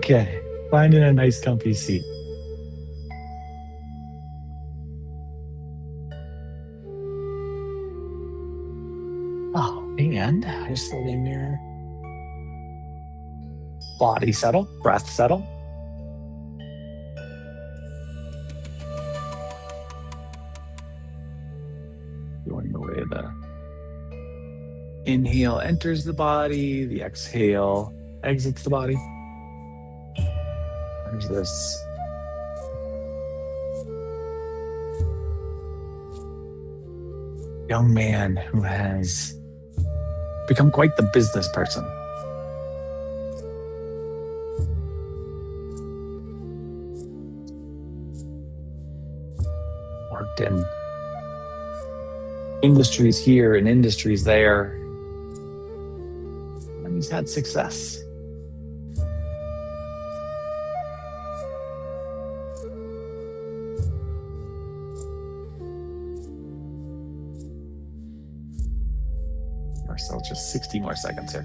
Okay, finding a nice comfy seat. Oh, and just letting your body settle, breath settle. Going the way the inhale enters the body, the exhale exits the body. There's this young man who has become quite the business person. Worked in industries here and industries there, and he's had success. So just 60 more seconds here.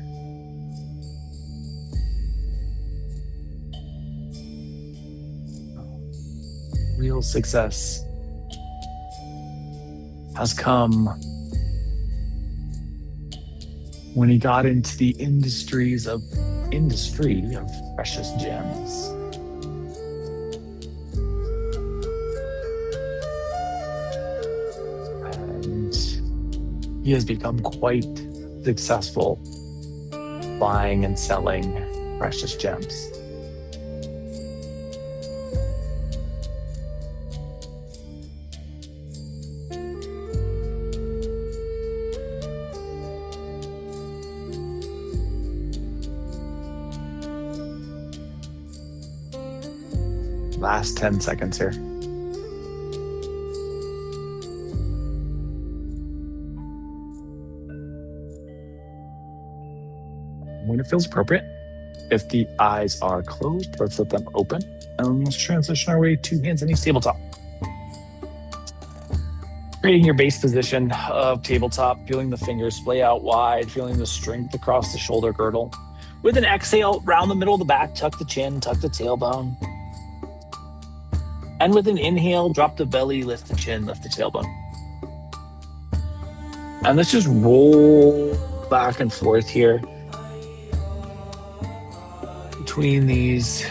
Real success has come when he got into the industry of precious gems. And he has become quite successful buying and selling precious gems. Last 10 seconds here. When it feels appropriate, if the eyes are closed, let's let them open. And let's transition our way to hands and knees tabletop. Creating your base position of tabletop, feeling the fingers splay out wide, feeling the strength across the shoulder girdle. With an exhale, round the middle of the back, tuck the chin, tuck the tailbone. And with an inhale, drop the belly, lift the chin, lift the tailbone. And let's just roll back and forth here between these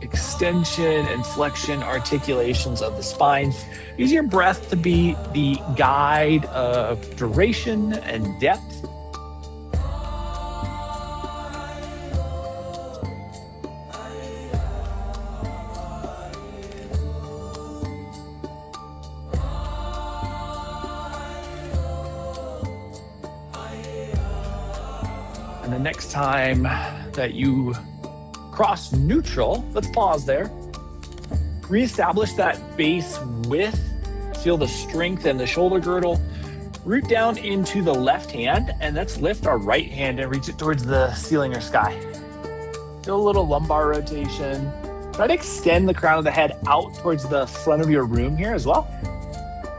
extension and flexion articulations of the spine. Use your breath to be the guide of duration and depth. And the next time that you cross neutral, let's pause there. Reestablish that base width. Feel the strength in the shoulder girdle. Root down into the left hand, and let's lift our right hand and reach it towards the ceiling or sky. Feel a little lumbar rotation. Try to extend the crown of the head out towards the front of your room here as well.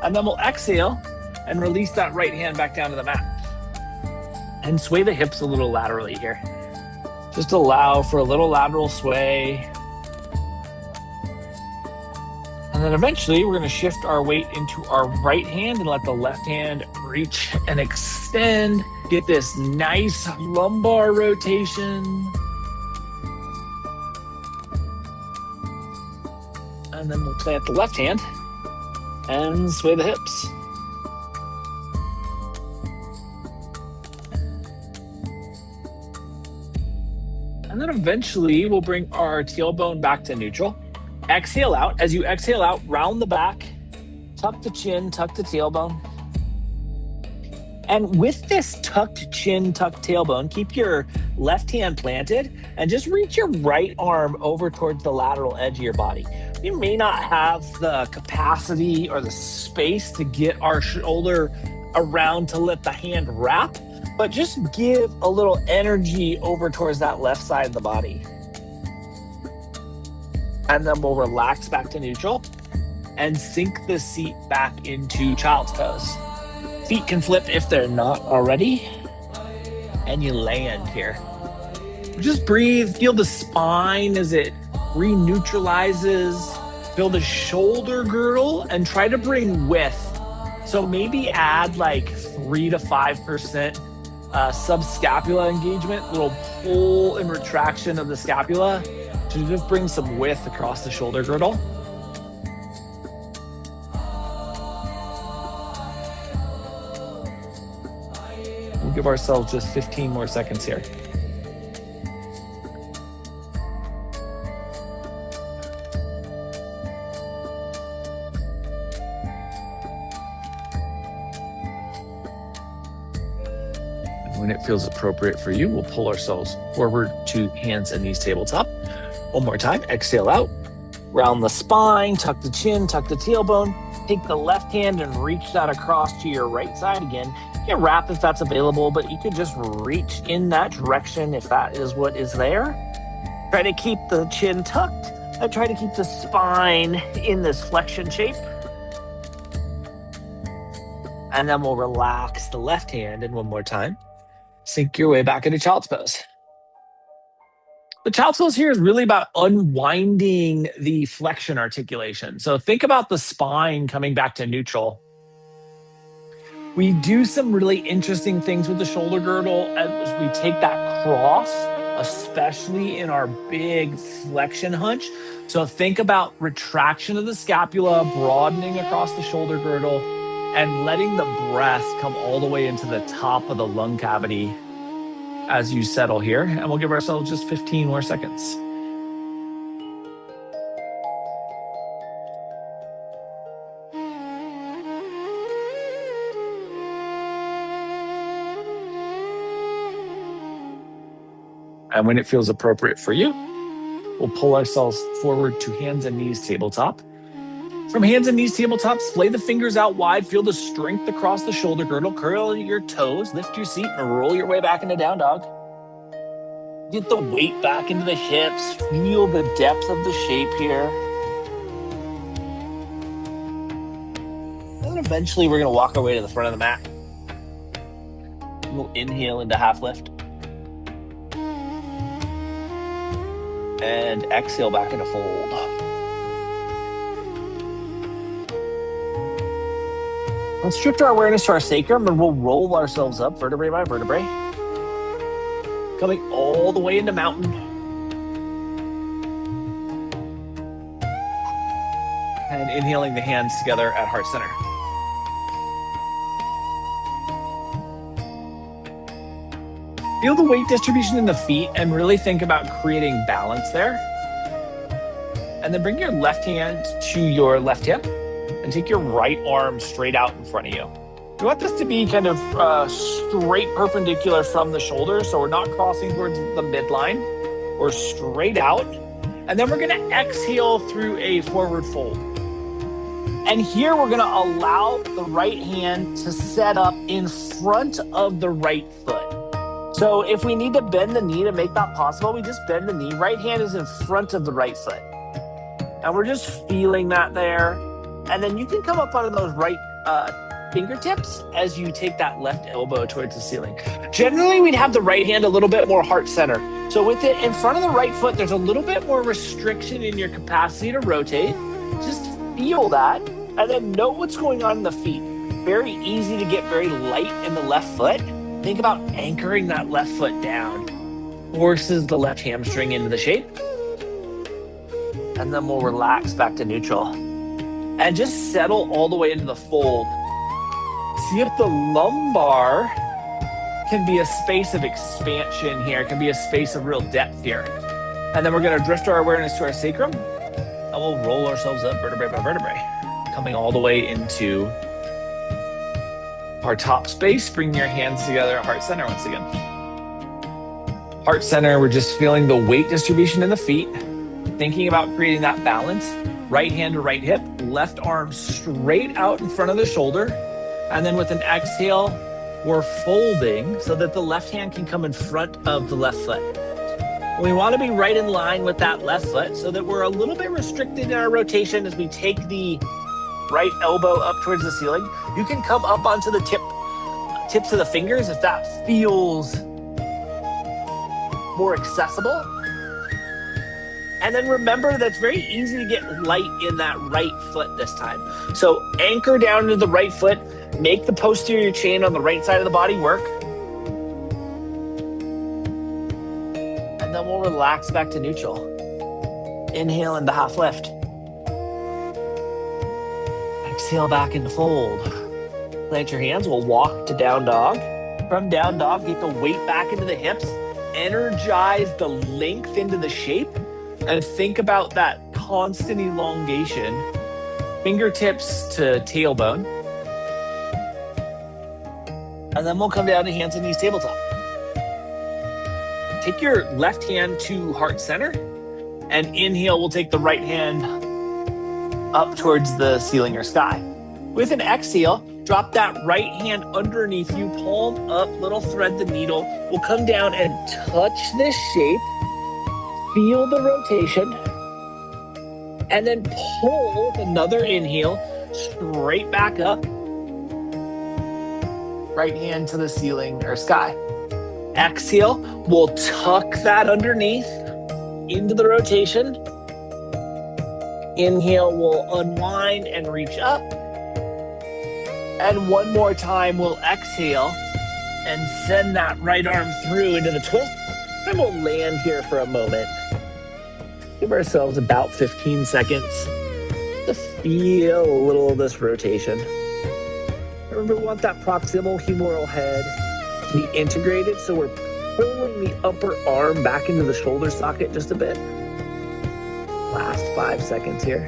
And then we'll exhale and release that right hand back down to the mat. And sway the hips a little laterally here. Just allow for a little lateral sway. And then eventually we're going to shift our weight into our right hand and let the left hand reach and extend. Get this nice lumbar rotation. And then we'll plant the left hand and sway the hips. And then eventually we'll bring our tailbone back to neutral. Exhale out. As you exhale out, round the back, tuck the chin, tuck the tailbone. And with this tucked chin, tucked tailbone, keep your left hand planted and just reach your right arm over towards the lateral edge of your body. You may not have the capacity or the space to get our shoulder around to let the hand wrap, but just give a little energy over towards that left side of the body. And then we'll relax back to neutral and sink the seat back into child's pose. Feet can flip if they're not already. And you land here. Just breathe, feel the spine as it re-neutralizes. Feel the shoulder girdle and try to bring width. So maybe add like 3 to 5% subscapular engagement, little pull and retraction of the scapula to just bring some width across the shoulder girdle. We'll give ourselves just 15 more seconds here. When it feels appropriate for you, we'll pull ourselves forward to hands and knees tabletop. One more time, exhale out, round the spine, tuck the chin, tuck the tailbone, take the left hand and reach that across to your right side again. You can wrap if that's available, but you could just reach in that direction if that is what is there. Try to keep the chin tucked and try to keep the spine in this flexion shape. And then we'll relax the left hand, and one more time, sink your way back into child's pose. The child's pose here is really about unwinding the flexion articulation. So think about the spine coming back to neutral. We do some really interesting things with the shoulder girdle as we take that cross, especially in our big flexion hunch. So think about retraction of the scapula, broadening across the shoulder girdle, and letting the breath come all the way into the top of the lung cavity as you settle here. And we'll give ourselves just 15 more seconds. And when it feels appropriate for you, we'll pull ourselves forward to hands and knees tabletop. From hands and knees tabletop, splay the fingers out wide, feel the strength across the shoulder girdle, curl your toes, lift your seat, and roll your way back into down dog. Get the weight back into the hips, feel the depth of the shape here. And then eventually we're gonna walk our way to the front of the mat. We'll inhale into half lift. And exhale back into fold. Let's shift our awareness to our sacrum and we'll roll ourselves up vertebrae by vertebrae. Coming all the way into mountain. And inhaling the hands together at heart center. Feel the weight distribution in the feet and really think about creating balance there. And then bring your left hand to your left hip and take your right arm straight out in front of you. We want this to be kind of straight perpendicular from the shoulder, so we're not crossing towards the midline. We're straight out. And then we're gonna exhale through a forward fold. And here we're gonna allow the right hand to set up in front of the right foot. So if we need to bend the knee to make that possible, we just bend the knee. Right hand is in front of the right foot. And we're just feeling that there. And then you can come up onto those right fingertips as you take that left elbow towards the ceiling. Generally, we'd have the right hand a little bit more heart center. So with it in front of the right foot, there's a little bit more restriction in your capacity to rotate. Just feel that. And then note what's going on in the feet. Very easy to get very light in the left foot. Think about anchoring that left foot down. Forces the left hamstring into the shape. And then we'll relax back to neutral. And just settle all the way into the fold. See if the lumbar can be a space of expansion here, can be a space of real depth here. And then we're gonna drift our awareness to our sacrum, and we'll roll ourselves up vertebrae by vertebrae, coming all the way into our top space. Bring your hands together at heart center once again. Heart center, we're just feeling the weight distribution in the feet, thinking about creating that balance. Right hand to right hip, left arm straight out in front of the shoulder. And then with an exhale, we're folding so that the left hand can come in front of the left foot. We want to be right in line with that left foot so that we're a little bit restricted in our rotation as we take the right elbow up towards the ceiling. You can come up onto the tips of the fingers if that feels more accessible. And then remember that it's very easy to get light in that right foot this time. So anchor down into the right foot, make the posterior chain on the right side of the body work. And then we'll relax back to neutral. Inhale into half lift. Exhale back into fold. Plant your hands, we'll walk to down dog. From down dog, get the weight back into the hips. Energize the length into the shape. And think about that constant elongation. Fingertips to tailbone. And then we'll come down to hands and knees tabletop. Take your left hand to heart center. And inhale, we'll take the right hand up towards the ceiling or sky. With an exhale, drop that right hand underneath you, palm up, little thread the needle. We'll come down and touch this shape. Feel the rotation. And then pull with another inhale, straight back up. Right hand to the ceiling or sky. Exhale, we'll tuck that underneath into the rotation. Inhale, we'll unwind and reach up. And one more time, we'll exhale and send that right arm through into the twist. And we'll land here for a moment. Give ourselves about 15 seconds to feel a little of this rotation. Remember, we want that proximal humeral head to be integrated, so we're pulling the upper arm back into the shoulder socket just a bit. Last 5 seconds here.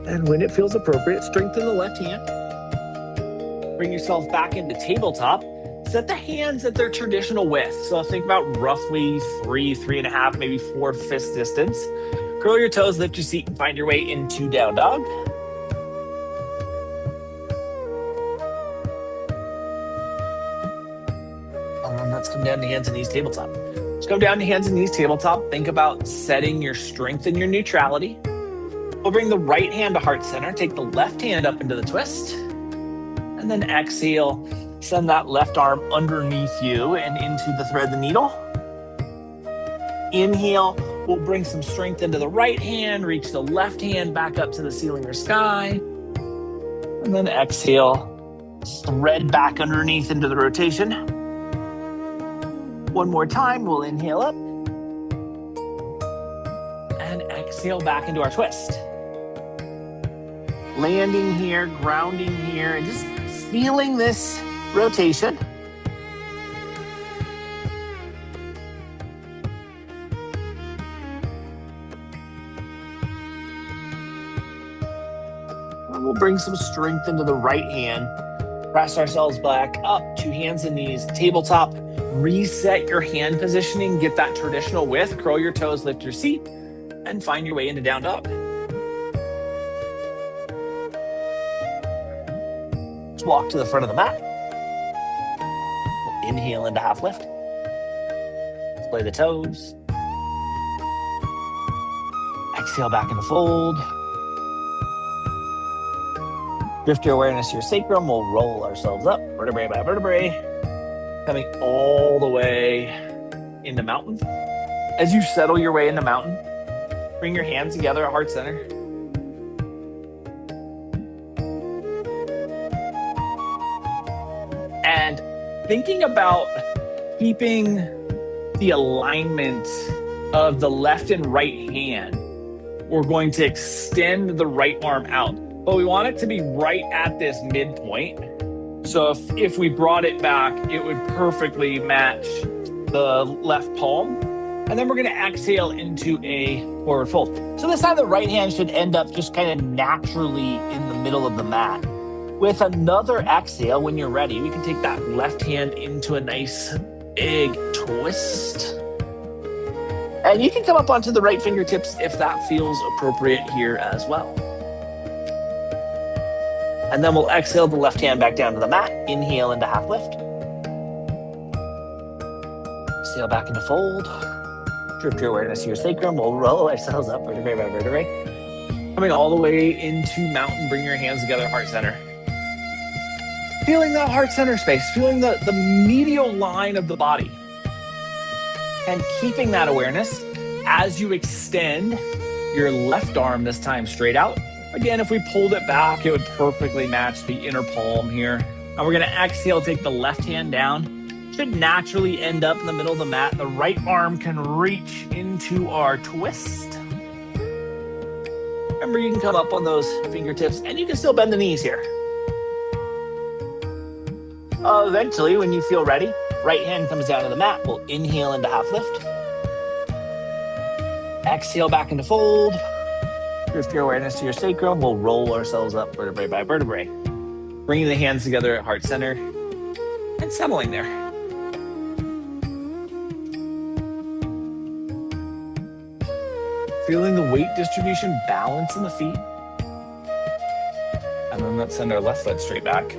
And when it feels appropriate, strengthen the left hand. Bring yourself back into tabletop. Set the hands at their traditional width. So think about roughly 3.5, maybe 4 fist distance. Curl your toes, lift your seat, and find your way into down dog. And then let's come down to hands and knees tabletop. Let's go down to hands and knees tabletop. Think about setting your strength and your neutrality. We'll bring the right hand to heart center. Take the left hand up into the twist. And then exhale. Send that left arm underneath you and into the thread the needle. Inhale, we'll bring some strength into the right hand, reach the left hand back up to the ceiling or sky. And then exhale, thread back underneath into the rotation. One more time, we'll inhale up. And exhale back into our twist. Landing here, grounding here, and just feeling this rotation. And we'll bring some strength into the right hand. Press ourselves back up, 2 hands and knees, tabletop. Reset your hand positioning, get that traditional width, curl your toes, lift your seat, and find your way into down dog. Let's walk to the front of the mat. Inhale into half lift. Splay the toes. Exhale back into fold. Drift your awareness to your sacrum. We'll roll ourselves up, vertebrae by vertebrae. Coming all the way into mountain. As you settle your way into mountain, bring your hands together at heart center. And thinking about keeping the alignment of the left and right hand, we're going to extend the right arm out, but we want it to be right at this midpoint. So if we brought it back, it would perfectly match the left palm. And then we're going to exhale into a forward fold. So this time the right hand should end up just kind of naturally in the middle of the mat. With another exhale, when you're ready, we can take that left hand into a nice big twist. And you can come up onto the right fingertips if that feels appropriate here as well. And then we'll exhale the left hand back down to the mat. Inhale into half lift. Exhale back into fold. Drift your awareness to your sacrum. We'll roll ourselves up vertebrae by vertebrae. Coming all the way into mountain, bring your hands together, heart center. Feeling that heart center space, feeling the medial line of the body. And keeping that awareness as you extend your left arm this time straight out. Again, if we pulled it back, it would perfectly match the inner palm here. And we're going to exhale, take the left hand down. Should naturally end up in the middle of the mat. The right arm can reach into our twist. Remember, you can come up on those fingertips and you can still bend the knees here. Eventually, when you feel ready, right hand comes down to the mat. We'll inhale into half lift. Exhale back into fold. Shift your awareness to your sacrum. We'll roll ourselves up vertebrae by vertebrae. Bringing the hands together at heart center and settling there. Feeling the weight distribution, balance in the feet. And then let's send our left foot straight back.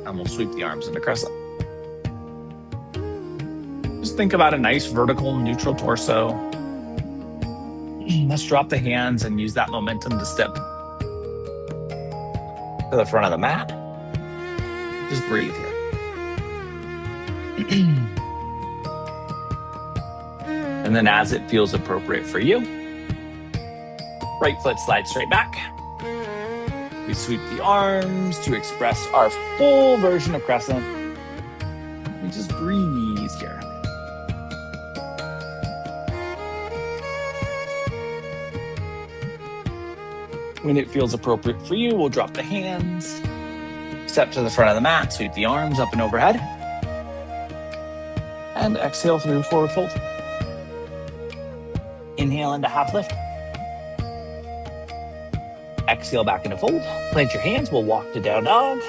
And we'll sweep the arms into crescent. Just think about a nice vertical, neutral torso. Let's drop the hands and use that momentum to step to the front of the mat. Just breathe here. And then as it feels appropriate for you, right foot slides straight back. We sweep the arms to express our full version of crescent. We just breathe here. When it feels appropriate for you, we'll drop the hands, step to the front of the mat, sweep the arms up and overhead, and exhale through forward fold. Inhale into half lift. Exhale back into fold. Plant your hands. We'll walk to down dog.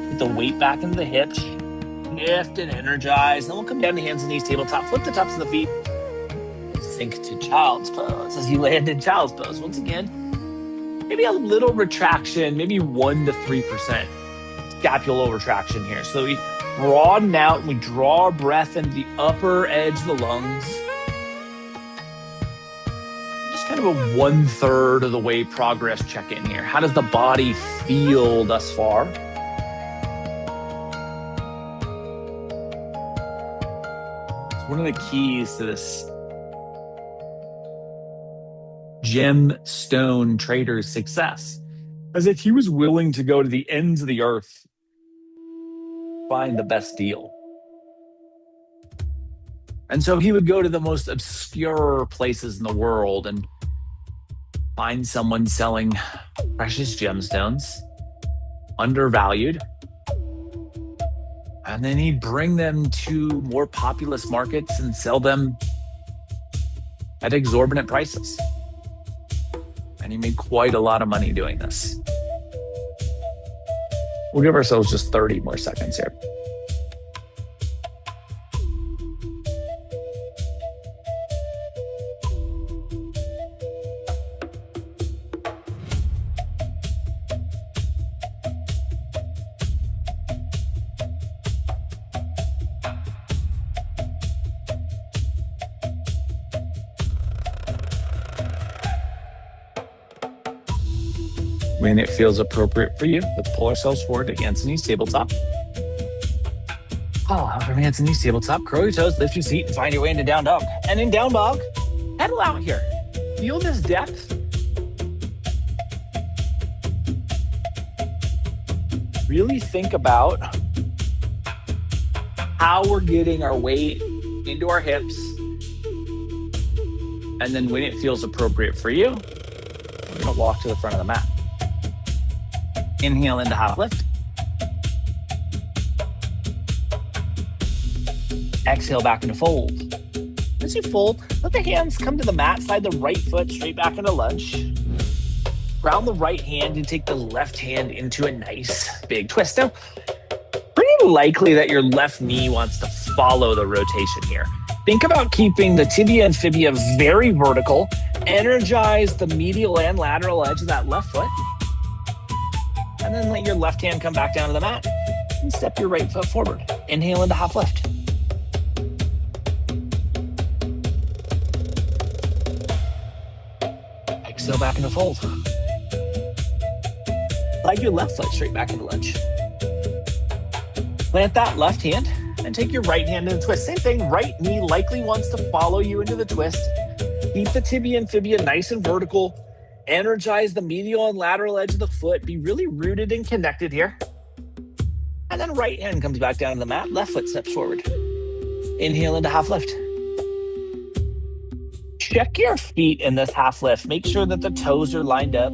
Get the weight back into the hips. Lift and energize. Then we'll come down to hands and knees, tabletop. Flip the tops of the feet. Sink to child's pose as you land in child's pose. Once again, maybe a little retraction, maybe 1 to 3% scapular retraction here. So we broaden out and we draw our breath into the upper edge of the lungs. Just kind of a 1/3 of the way progress check-in here. How does the body feel thus far? It's one of the keys to this gemstone trader's success, as if he was willing to go to the ends of the earth, find the best deal. And so he would go to the most obscure places in the world and find someone selling precious gemstones, undervalued, and then he'd bring them to more populous markets and sell them at exorbitant prices. And he made quite a lot of money doing this. We'll give ourselves just 30 more seconds here. When it feels appropriate for you, let's pull ourselves forward to hands and knees, tabletop. From hands and knees, tabletop. Curl your toes, lift your seat, and find your way into down dog. And in down dog, pedal out here. Feel this depth. Really think about how we're getting our weight into our hips. And then when it feels appropriate for you, we're going to walk to the front of the mat. Inhale into half lift. Exhale back into fold. As you fold, let the hands come to the mat. Slide the right foot straight back into lunge. Ground the right hand and take the left hand into a nice big twist. Now, pretty likely that your left knee wants to follow the rotation here. Think about keeping the tibia and fibia very vertical. Energize the medial and lateral edge of that left foot. And then let your left hand come back down to the mat and step your right foot forward. Inhale into half lift. Exhale back into fold. Slide your left foot straight back into lunge. Plant that left hand and take your right hand in the twist. Same thing, right knee likely wants to follow you into the twist. Keep the tibia and fibia nice and vertical. Energize the medial and lateral edge of the foot. Be really rooted and connected here. And then right hand comes back down to the mat. Left foot steps forward. Inhale into half lift. Check your feet in this half lift. Make sure that the toes are lined up.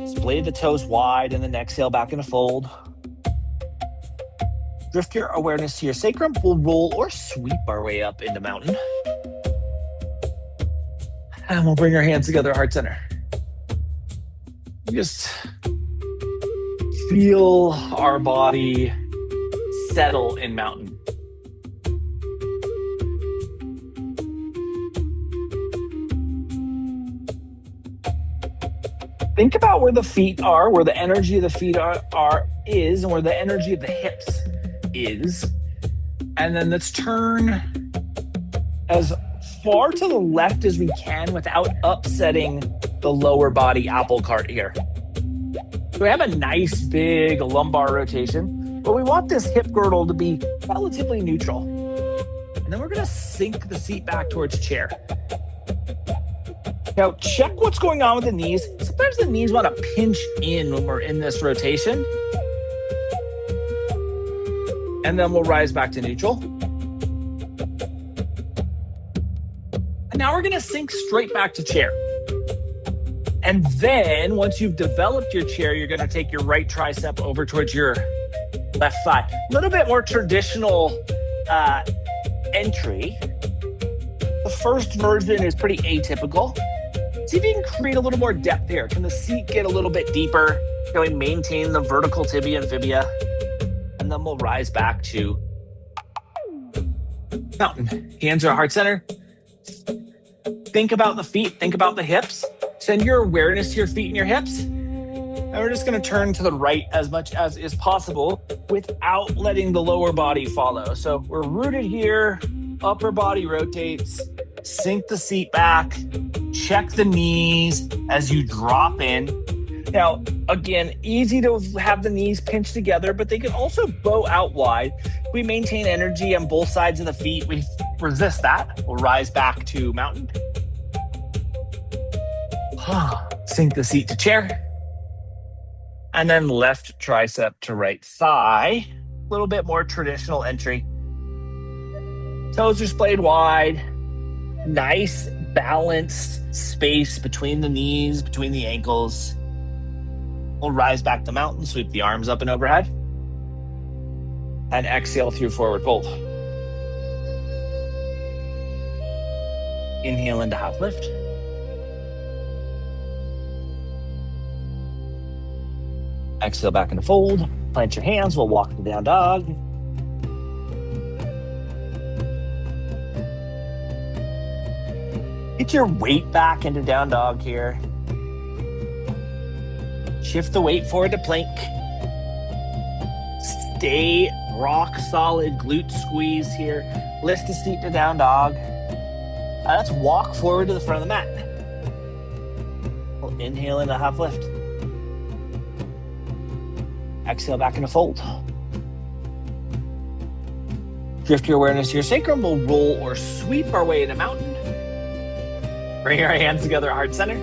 Splay the toes wide and then exhale back into fold. Drift your awareness to your sacrum. We'll roll or sweep our way up into mountain. And we'll bring our hands together, heart center. Just feel our body settle in mountain. Think about where the feet are, where the energy of the feet is, and where the energy of the hips is. And then let's turn as far to the left as we can without upsetting the lower body apple cart here. So we have a nice big lumbar rotation, but we want this hip girdle to be relatively neutral. And then we're gonna sink the seat back towards chair. Now check what's going on with the knees. Sometimes the knees wanna pinch in when we're in this rotation. And then we'll rise back to neutral. And now we're gonna sink straight back to chair. And then once you've developed your chair, you're gonna take your right tricep over towards your left thigh. A little bit more traditional entry. The first version is pretty atypical. See if you can create a little more depth here. Can the seat get a little bit deeper? Can we maintain the vertical tibia and fibia? And then we'll rise back to mountain. Hands are heart center. Think about the feet, think about the hips. Send your awareness to your feet and your hips. And we're just gonna turn to the right as much as is possible without letting the lower body follow. So we're rooted here, upper body rotates, sink the seat back, check the knees as you drop in. Now, again, easy to have the knees pinched together, but they can also bow out wide. We maintain energy on both sides of the feet. We resist that. We'll rise back to mountain. Sink the seat to chair. And then left tricep to right thigh. A little bit more traditional entry. Toes are splayed wide. Nice balanced space between the knees, between the ankles. We'll rise back to mountain, sweep the arms up and overhead. And exhale through forward fold. Inhale into half lift. Exhale back into fold. Plant your hands. We'll walk to down dog. Get your weight back into down dog here. Shift the weight forward to plank. Stay rock solid, glute squeeze here. Lift the seat to down dog. Let's walk forward to the front of the mat. We'll inhale into half lift. Exhale back into fold. Drift your awareness to your sacrum. We'll roll or sweep our way into mountain. Bring our hands together, heart center.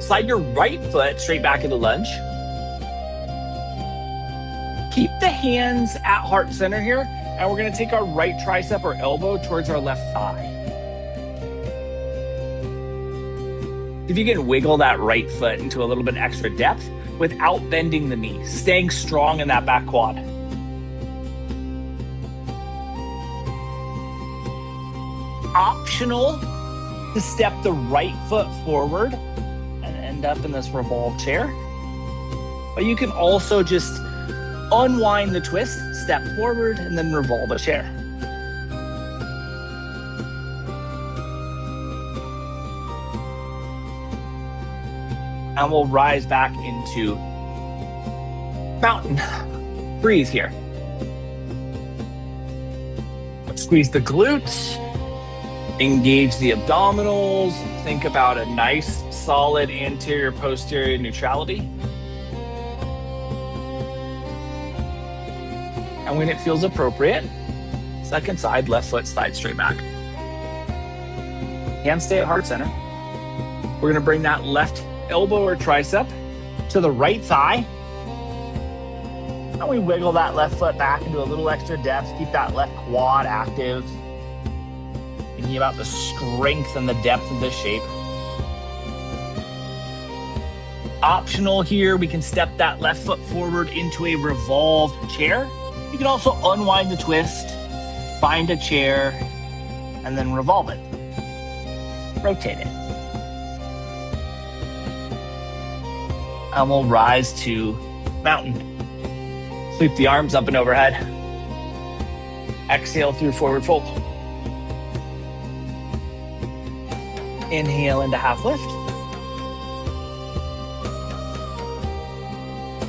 Slide your right foot straight back into lunge. Keep the hands at heart center here, and we're gonna take our right tricep or elbow towards our left thigh. If you can wiggle that right foot into a little bit extra depth without bending the knee, staying strong in that back quad. Optional to step the right foot forward and end up in this revolved chair. But you can also just unwind the twist, step forward, and then revolve a chair. And we'll rise back into mountain. Breathe here. Squeeze the glutes. Engage the abdominals. Think about a nice, solid anterior posterior neutrality. And when it feels appropriate, second side, left foot slides straight back. Hands stay at heart center. We're gonna bring that left elbow or tricep to the right thigh. And we wiggle that left foot back into a little extra depth. Keep that left quad active. Thinking about the strength and the depth of this shape. Optional here, we can step that left foot forward into a revolved chair. You can also unwind the twist, find a chair, and then revolve it. Rotate it. And we'll rise to mountain. Sweep the arms up and overhead. Exhale through forward fold. Inhale into half lift.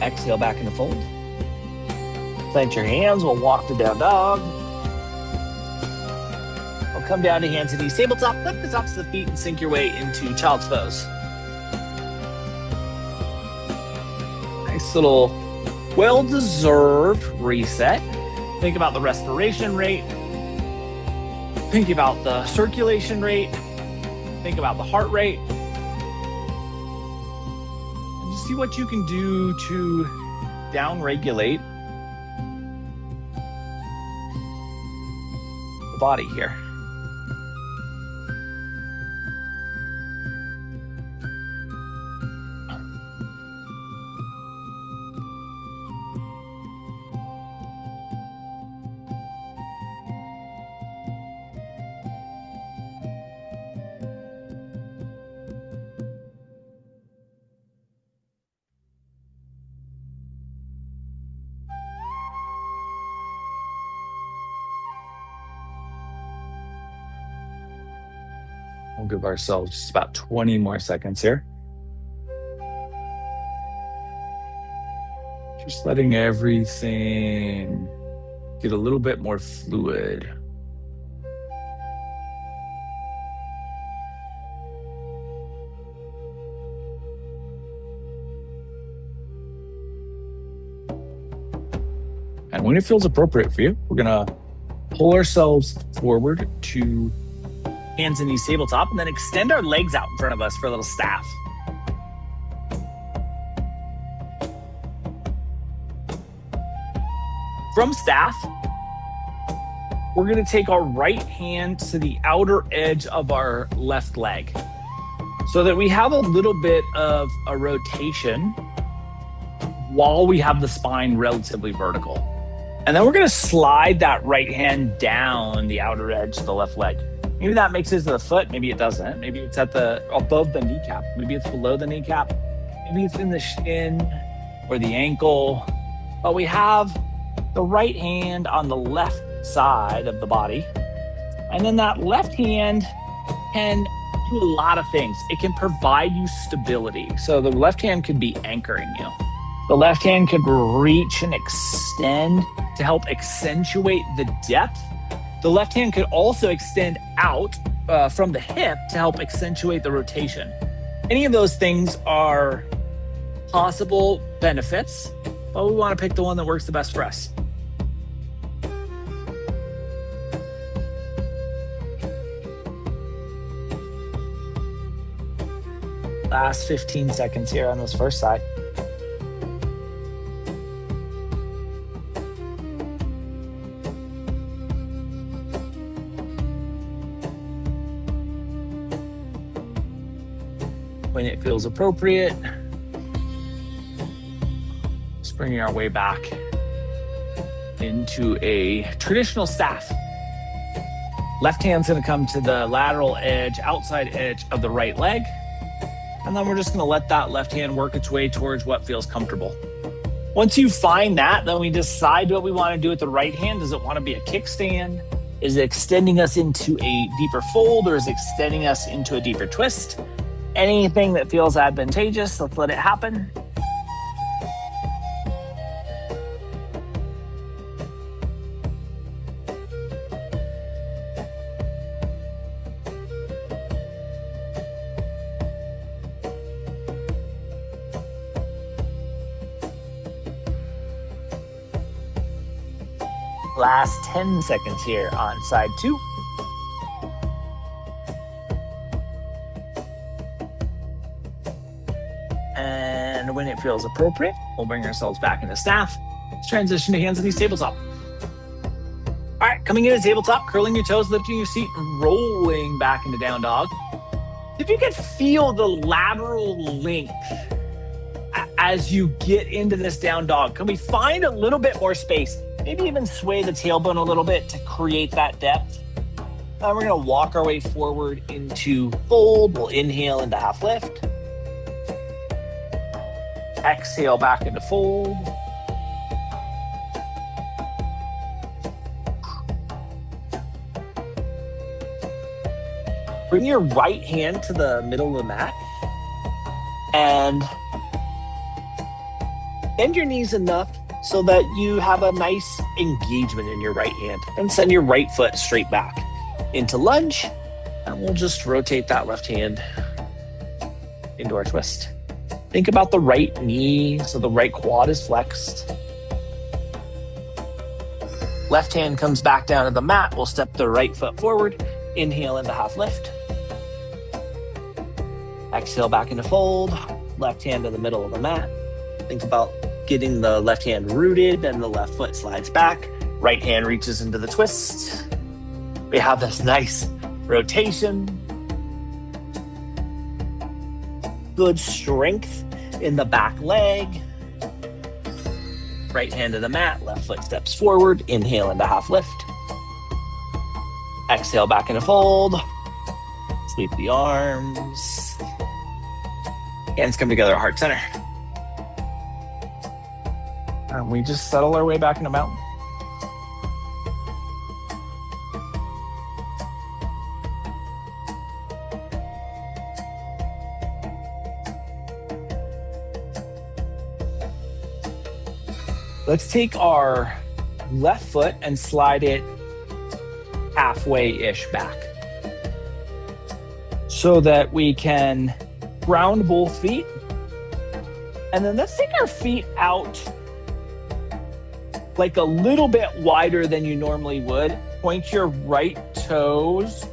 Exhale back into fold. Plant your hands, we'll walk to down dog. We'll come down to hands and knees, tabletop, lift the tops of the feet and sink your way into child's pose. Nice little well-deserved reset. Think about the respiration rate. Think about the circulation rate. Think about the heart rate. And just see what you can do to down-regulate the body here. We'll give ourselves just about 20 more seconds here. Just letting everything get a little bit more fluid. And when it feels appropriate for you, we're gonna pull ourselves forward to hands and knees tabletop, and then extend our legs out in front of us for a little staff. From staff, we're gonna take our right hand to the outer edge of our left leg so that we have a little bit of a rotation while we have the spine relatively vertical. And then we're gonna slide that right hand down the outer edge of the left leg. Maybe that makes it to the foot, maybe it doesn't. Maybe it's at above the kneecap. Maybe it's below the kneecap. Maybe it's in the shin or the ankle. But we have the right hand on the left side of the body. And then that left hand can do a lot of things. It can provide you stability. So the left hand could be anchoring you. The left hand could reach and extend to help accentuate the depth. The left hand could also extend out from the hip to help accentuate the rotation. Any of those things are possible benefits, but we want to pick the one that works the best for us. Last 15 seconds here on this first side. When it feels appropriate, just bringing our way back into a traditional staff. Left hand's gonna come to the lateral edge, outside edge of the right leg. And then we're just gonna let that left hand work its way towards what feels comfortable. Once you find that, then we decide what we wanna do with the right hand. Does it wanna be a kickstand? Is it extending us into a deeper fold, or is it extending us into a deeper twist? Anything that feels advantageous, let's let it happen. Last 10 seconds here on side 2. And when it feels appropriate, we'll bring ourselves back into staff. Let's transition to hands and knees tabletop. All right, coming into tabletop, curling your toes, lifting your seat, rolling back into down dog. If you can feel the lateral length as you get into this down dog, can we find a little bit more space? Maybe even sway the tailbone a little bit to create that depth. We're going to walk our way forward into fold. We'll inhale into half lift. Exhale back into fold. Bring your right hand to the middle of the mat and bend your knees enough so that you have a nice engagement in your right hand, and send your right foot straight back into lunge. And we'll just rotate that left hand into our twist. Think about the right knee, so the right quad is flexed. Left hand comes back down to the mat. We'll step the right foot forward. Inhale into half lift. Exhale back into fold. Left hand to the middle of the mat. Think about getting the left hand rooted, and the left foot slides back. Right hand reaches into the twist. We have this nice rotation. Good strength in the back leg. Right hand to the mat, left foot steps forward. Inhale into half lift. Exhale back into fold. Sweep the arms. Hands come together at heart center. And we just settle our way back into mountain. Let's take our left foot and slide it halfway-ish back so that we can ground both feet. And then let's take our feet out like a little bit wider than you normally would. Point your right toes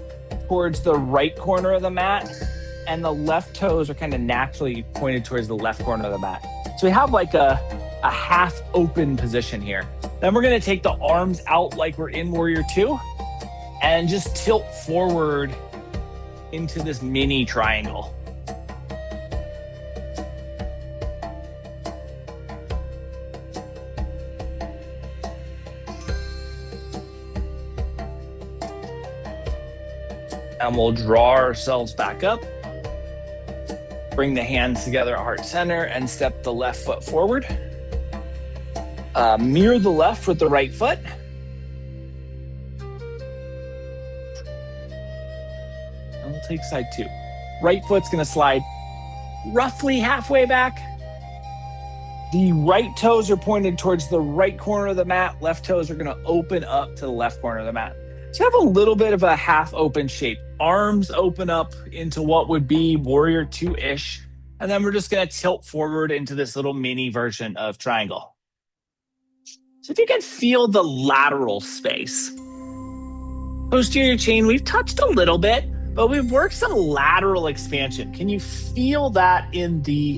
towards the right corner of the mat, and the left toes are kind of naturally pointed towards the left corner of the mat. So we have like a half open position here. Then we're gonna take the arms out like we're in Warrior 2 and just tilt forward into this mini triangle. And we'll draw ourselves back up. Bring the hands together at heart center and step the left foot forward. Mirror the left with the right foot. And we'll take side 2. Right foot's gonna slide roughly halfway back. The right toes are pointed towards the right corner of the mat. Left toes are gonna open up to the left corner of the mat. So you have a little bit of a half open shape. Arms open up into what would be Warrior 2-ish. And then we're just gonna tilt forward into this little mini version of triangle. So if you can feel the lateral space. Posterior chain, we've touched a little bit, but we've worked some lateral expansion. Can you feel that in the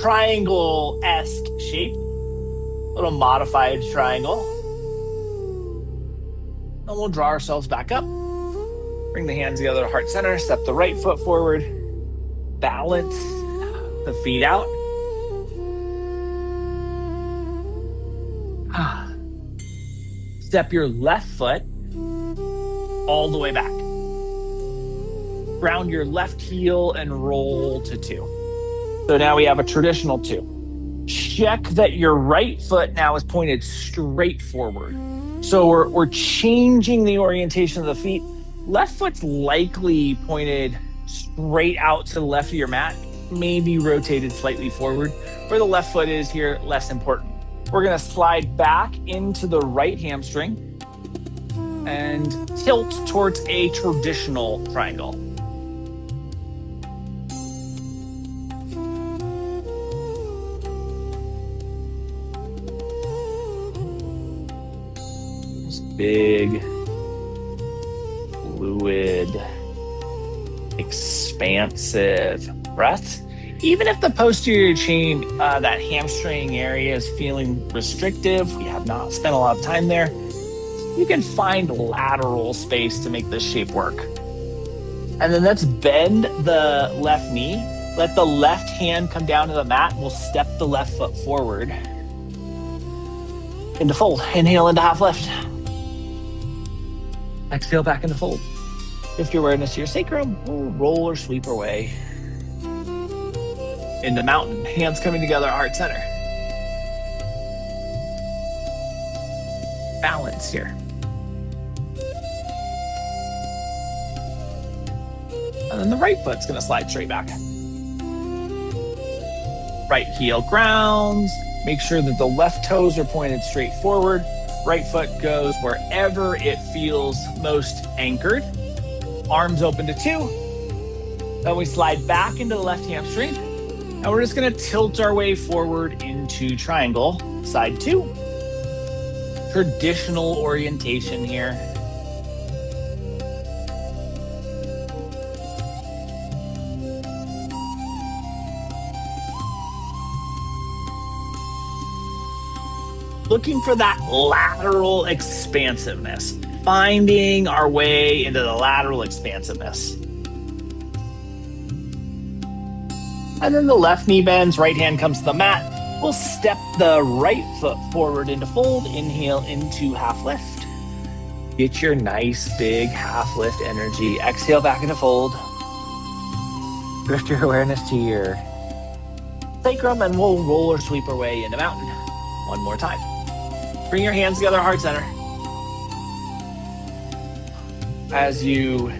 triangle-esque shape? A little modified triangle. And we'll draw ourselves back up. Bring the hands together to heart center. Step the right foot forward. Balance the feet out. Step your left foot all the way back. Ground your left heel and roll to 2. So now we have a traditional 2. Check that your right foot now is pointed straight forward. So we're changing the orientation of the feet. Left foot's likely pointed straight out to the left of your mat, maybe rotated slightly forward. Where the left foot is here, less important. We're gonna slide back into the right hamstring and tilt towards a traditional triangle. big, fluid, expansive breath. Even if the posterior chain, that hamstring area is feeling restrictive, we have not spent a lot of time there, you can find lateral space to make this shape work. And then let's bend the left knee. Let the left hand come down to the mat. We'll step the left foot forward into fold. Inhale into half lift. Exhale back into fold. Lift your awareness to your sacrum. We'll roll or sweep our way into mountain. Hands coming together, heart center. Balance here. And then the right foot's gonna slide straight back. Right heel grounds. Make sure that the left toes are pointed straight forward. Right foot goes wherever it feels most anchored. Arms open to 2. Then we slide back into the left hamstring. And we're just gonna tilt our way forward into triangle, side 2. Traditional orientation here. Looking for that lateral expansiveness, finding our way into the lateral expansiveness. And then the left knee bends, right hand comes to the mat. We'll step the right foot forward into fold, inhale into half lift. Get your nice big half lift energy. Exhale back into fold. Drift your awareness to your sacrum and we'll roll or sweep our way into mountain. One more time. Bring your hands together, heart center. As you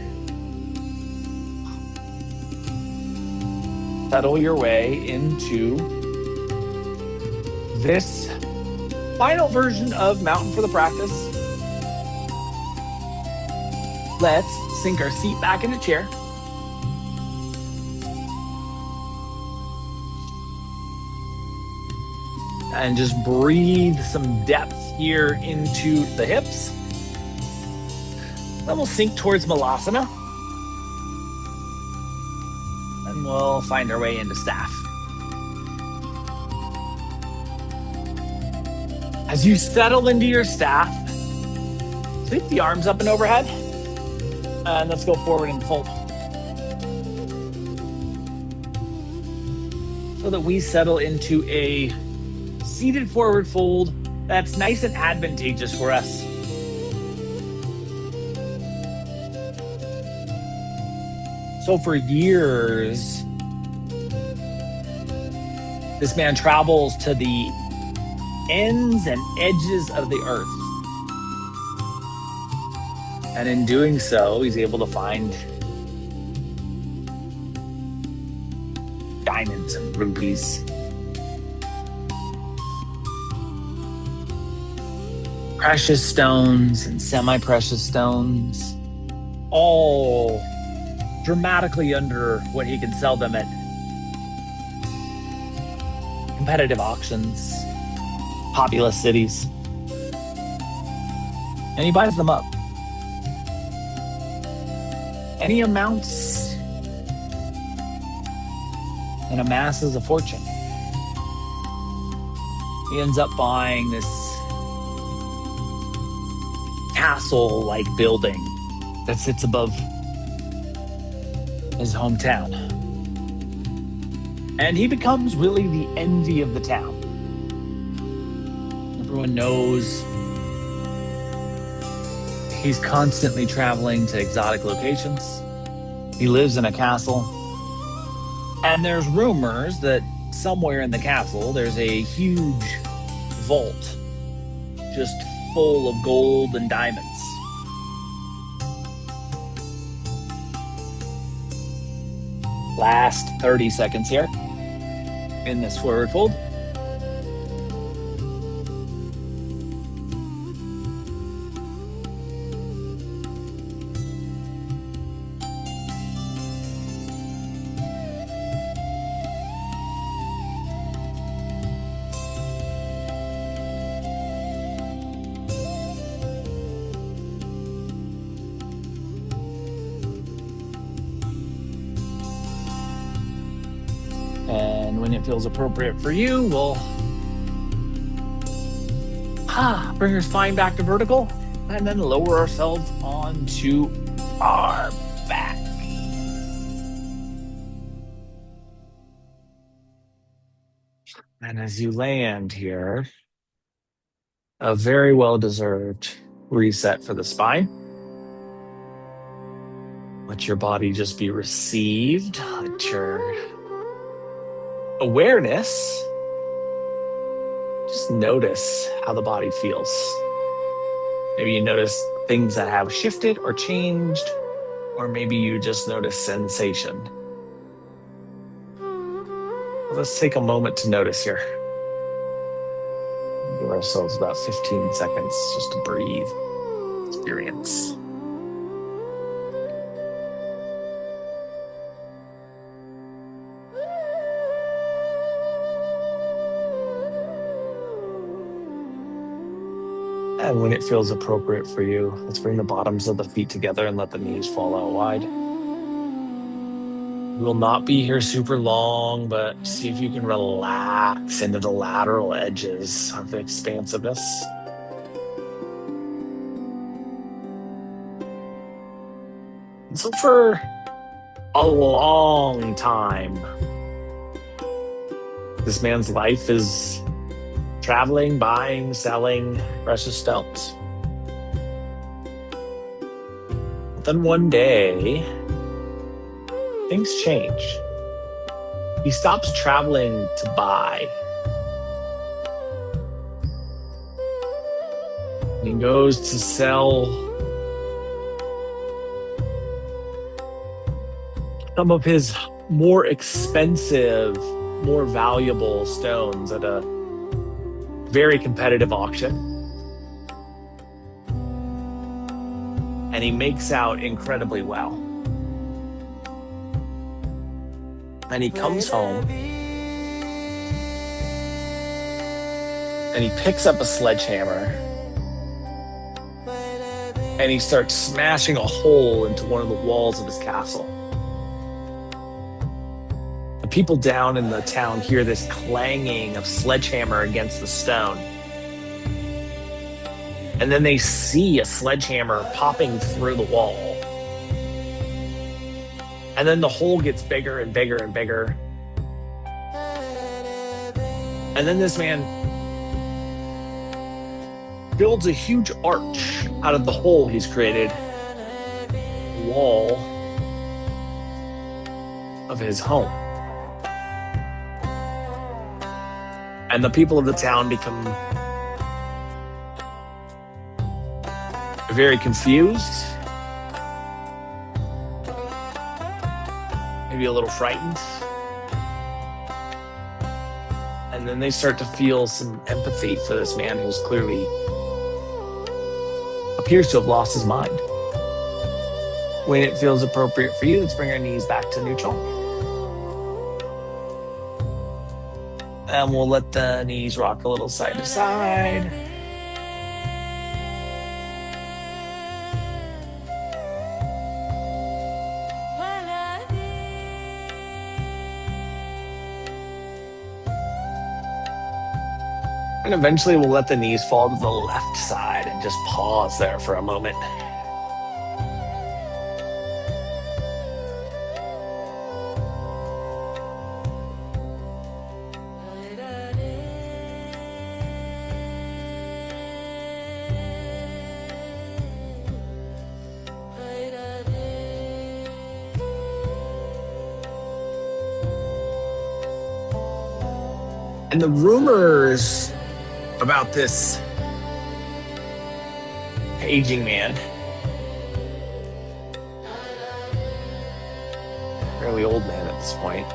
settle your way into this final version of Mountain for the Practice, let's sink our seat back in the chair. And just breathe some depth here into the hips. Then we'll sink towards Malasana. And we'll find our way into staff. As you settle into your staff, sweep the arms up and overhead. And let's go forward and fold. So that we settle into a seated forward fold that's nice and advantageous for us. So for years, this man travels to the ends and edges of the earth. And in doing so, he's able to find diamonds and rubies, precious stones and semi-precious stones, all dramatically under what he can sell them at competitive auctions, populous cities. And he buys them up. And he amounts and amasses a fortune. He ends up buying this castle-like building that sits above his hometown. And he becomes really the envy of the town. Everyone knows he's constantly traveling to exotic locations. He lives in a castle. And there's rumors that somewhere in the castle there's a huge vault just full of gold and diamonds. Last 30 seconds here in this forward fold. And when it feels appropriate for you, we'll bring our spine back to vertical and then lower ourselves onto our back. And as you land here, a very well-deserved reset for the spine. Let your body just be received. Let your awareness just notice how the body feels. Maybe you notice things that have shifted or changed, or maybe you just notice sensation. Let's take a moment to notice here. Give ourselves about 15 seconds just to breathe, experience. And when it feels appropriate for you, let's bring the bottoms of the feet together and let the knees fall out wide. We will not be here super long, but see if you can relax into the lateral edges of the expansiveness. And so for a long time, this man's life is traveling, buying, selling precious stones. But then one day, things change. He stops traveling to buy. And he goes to sell some of his more expensive, more valuable stones at a very competitive auction. And he makes out incredibly well. And he comes home and he picks up a sledgehammer and he starts smashing a hole into one of the walls of his castle. The people down in the town hear this clanging of sledgehammer against the stone. And then they see a sledgehammer popping through the wall. And then the hole gets bigger and bigger and bigger. And then this man builds a huge arch out of the hole he's created, the wall of his home. And the people of the town become very confused, maybe a little frightened. And then they start to feel some empathy for this man who's clearly appears to have lost his mind. When it feels appropriate for you, let's bring our knees back to neutral. And we'll let the knees rock a little side to side. And eventually we'll let the knees fall to the left side and just pause there for a moment. And the rumors about this aging man, fairly old man at this point,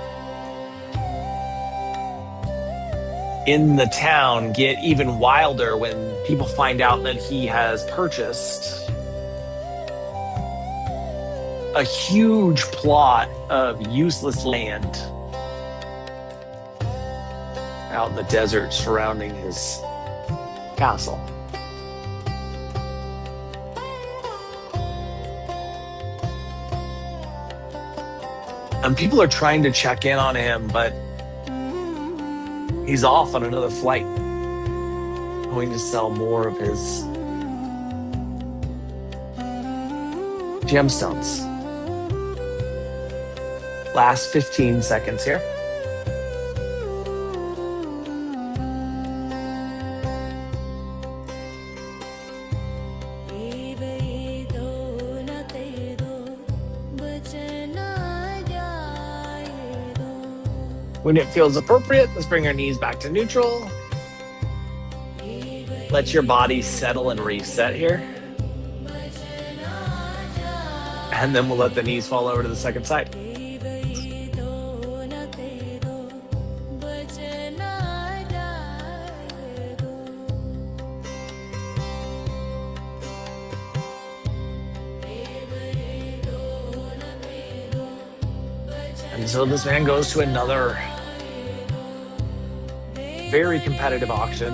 in the town get even wilder when people find out that he has purchased a huge plot of useless land out in the desert surrounding his castle. And people are trying to check in on him, but He's off on another flight, going to sell more of his gemstones. Last 15 seconds here. When it feels appropriate, let's bring our knees back to neutral. Let your body settle and reset here. And then we'll let the knees fall over to the second side. And so this man goes to another very competitive auction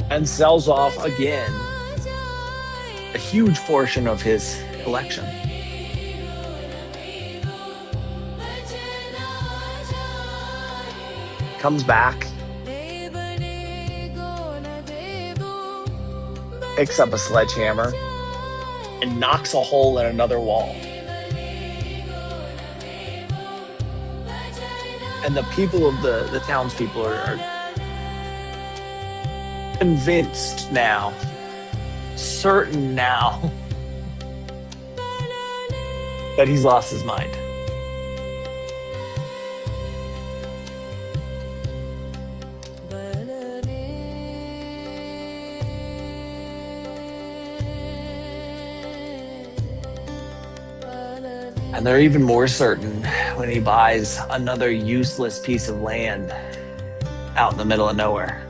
and sells off again a huge portion of his collection. Comes back, picks up a sledgehammer, and knocks a hole in another wall. And the people of the townspeople are convinced now, certain now, that he's lost his mind. And they're even more certain when he buys another useless piece of land out in the middle of nowhere.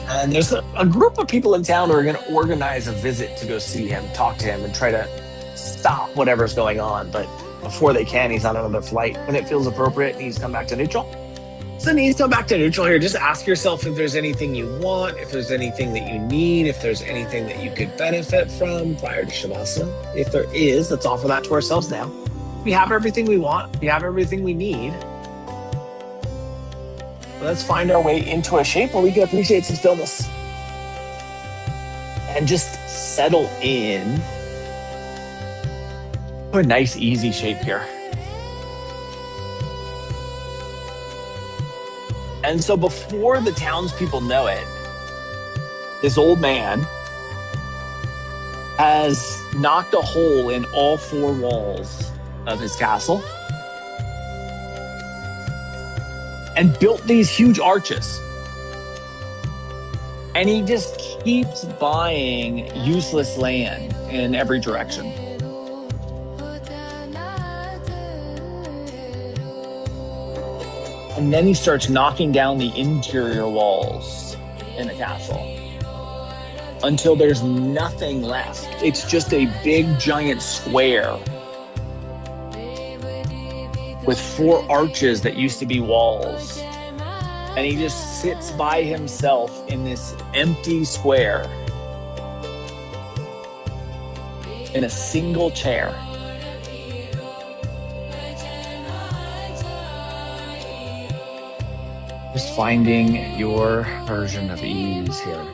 And there's a group of people in town who are going to organize a visit to go see him, talk to him, and try to stop whatever's going on. But before they can, he's on another flight. When it feels appropriate, knees come back to neutral. So knees come back to neutral here. Just ask yourself if there's anything you want, if there's anything that you need, if there's anything that you could benefit from prior to Shavasana. If there is, let's offer that to ourselves now. We have everything we want. We have everything we need. Let's find our way into a shape where we can appreciate some stillness. And just settle in to a nice, easy shape here. And so before the townspeople know it, this old man has knocked a hole in all four walls of his castle and built these huge arches. And he just keeps buying useless land in every direction. And then he starts knocking down the interior walls in the castle until there's nothing left. It's just a big giant square with four arches that used to be walls. And he just sits by himself in this empty square in a single chair. Just finding your version of ease here.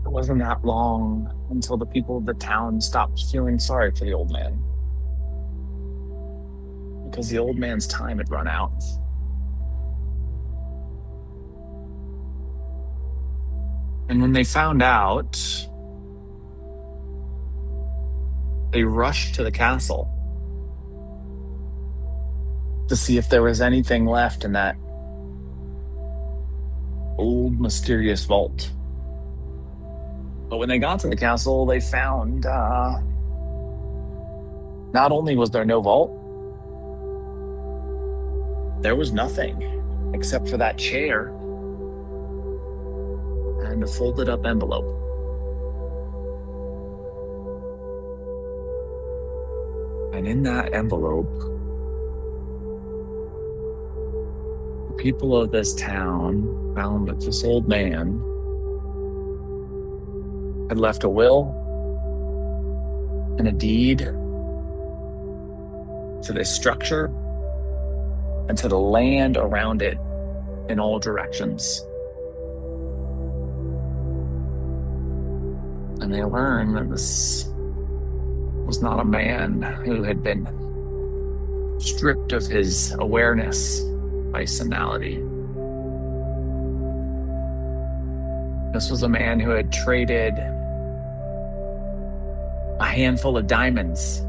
It wasn't that long until the people of the town stopped feeling sorry for the old man, because the old man's time had run out. And when they found out, they rushed to the castle to see if there was anything left in that old mysterious vault. But when they got to the castle, they found not only was there no vault, there was nothing except for that chair and a folded up envelope. And in that envelope, the people of this town found that this old man had left a will and a deed to this structure and to the land around it in all directions. And they learned that this was not a man who had been stripped of his awareness by senility. This was a man who had traded a handful of diamonds,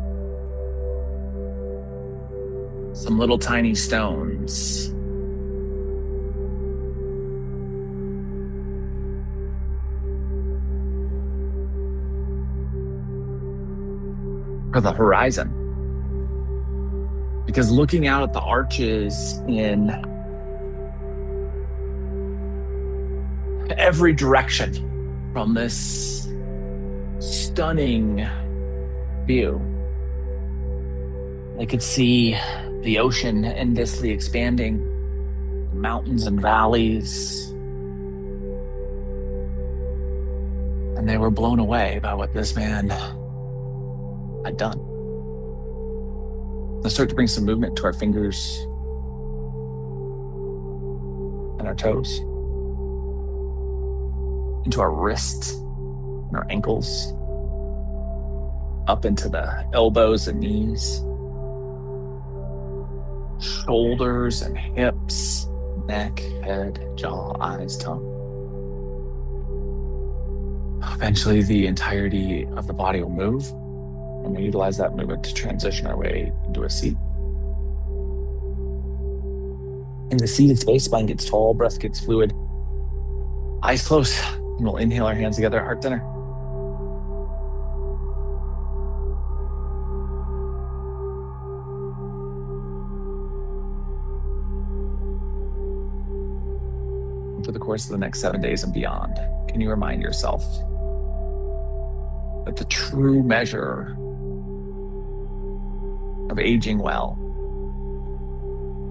some little tiny stones, for the horizon. Because looking out at the arches in every direction from this stunning view, they could see the ocean endlessly expanding, mountains and valleys, and they were blown away by what this man had done. Let's start to bring some movement to our fingers and our toes, into our wrists and our ankles, up into the elbows and knees, shoulders and hips, neck, head, jaw, eyes, tongue. Eventually, the entirety of the body will move, and we utilize that movement to transition our way into a seat. In the seated space, spine gets tall, breath gets fluid, eyes closed, and we'll inhale our hands together, heart center. For the course of the next 7 days and beyond, can you remind yourself that the true measure of aging well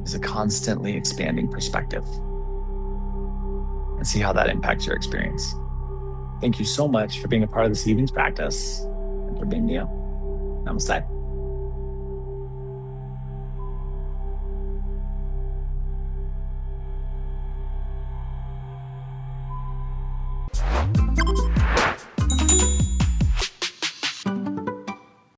is a constantly expanding perspective, and see how that impacts your experience. Thank you so much for being a part of this evening's practice and for being you. Namaste.